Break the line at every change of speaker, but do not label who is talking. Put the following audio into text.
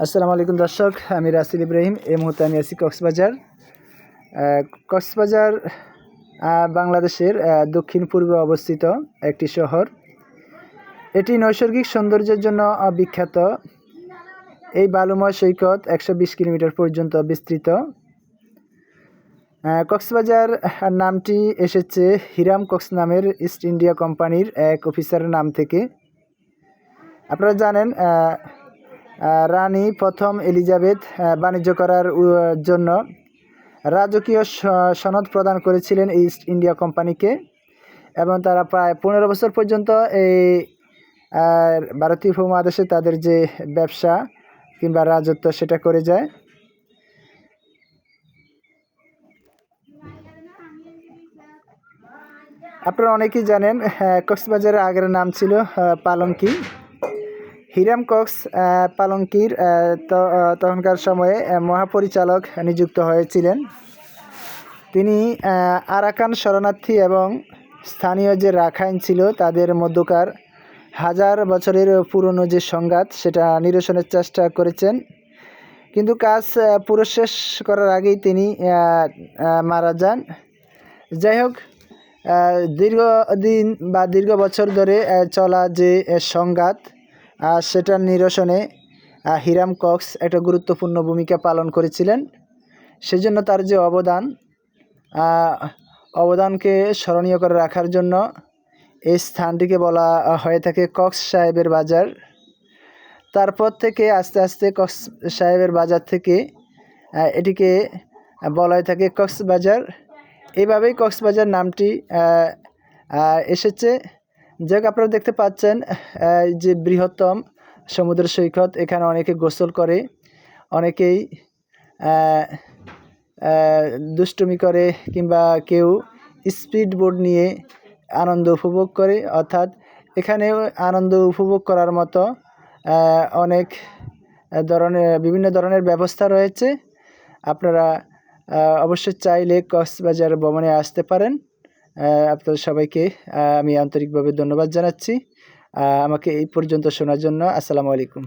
আসসালামু আলাইকুম দর্শক, আমি রাসেল ইব্রাহিম। এই মুহূর্তে আমি আছি কক্সবাজার। কক্সবাজার বাংলাদেশের দক্ষিণ পূর্বে অবস্থিত একটি শহর। এটি নৈসর্গিক সৌন্দর্যের জন্য বিখ্যাত। এই বালুময় সৈকত 120 কিলোমিটার পর্যন্ত বিস্তৃত। কক্সবাজার নামটি এসেছে হিরাম কক্স নামের ইস্ট ইন্ডিয়া কোম্পানির এক অফিসারের নাম থেকে। আপনারা জানেন রানী প্রথম এলিজাবেথ বাণিজ্য করার জন্য রাজকীয় সনদ প্রদান করেছিলেন ইস্ট ইন্ডিয়া কোম্পানিকে, এবং তারা প্রায় 15 বছর পর্যন্ত এই ভারতীয় উপমহাদেশে তাদের যে ব্যবসা কিংবা রাজত্ব সেটা করে যায়। আপনারা অনেকেই জানেন কক্সবাজারের আগের নাম ছিল পালঙ্কি। হিরাম কক্স পালঙ্কির তখনকার সময়ে মহাপরিচালক নিযুক্ত হয়েছিলেন। তিনি আরাকান শরণার্থী এবং স্থানীয় যে রাখাইন ছিল তাদের মধ্যকার হাজার বছরের পুরনো যে সংঘাত সেটা নিরসনের চেষ্টা করেছেন, কিন্তু কাজ পুরো শেষ করার আগেই তিনি মারা যান। যাই হোক, দীর্ঘ বছর ধরে চলা যে সংঘাত সেটার নিরসনে হিরাম কক্স একটা গুরুত্বপূর্ণ ভূমিকা পালন করেছিলেন। সেজন্য তার যে অবদানকে স্মরণীয় করে রাখার জন্য এই স্থানটিকে বলা হয়ে থাকে কক্স সাহেবের বাজার। তারপর থেকে আস্তে আস্তে কক্স সাহেবের বাজার থেকে এটিকে বলা হয়ে থাকে কক্সবাজার। এইভাবেই কক্সবাজার নামটি এসেছে। যাক, আপনারা দেখতে পাচ্ছেন যে বৃহত্তম সমুদ্র সৈকত, এখানে অনেকে গোসল করে, অনেকেই দুষ্টুমি করে, কিংবা কেউ স্পিড বোট নিয়ে আনন্দ উপভোগ করে। অর্থাৎ এখানেও আনন্দ উপভোগ করার মতো অনেক বিভিন্ন ধরনের ব্যবস্থা রয়েছে। আপনারা অবশ্যই চাইলে কক্সবাজার ভ্রমণে আসতে পারেন। আপনাদের সবাইকে আমি আন্তরিকভাবে ধন্যবাদ জানাচ্ছি আমাকে এই পর্যন্ত শোনার জন্য। আসসালামু আলাইকুম।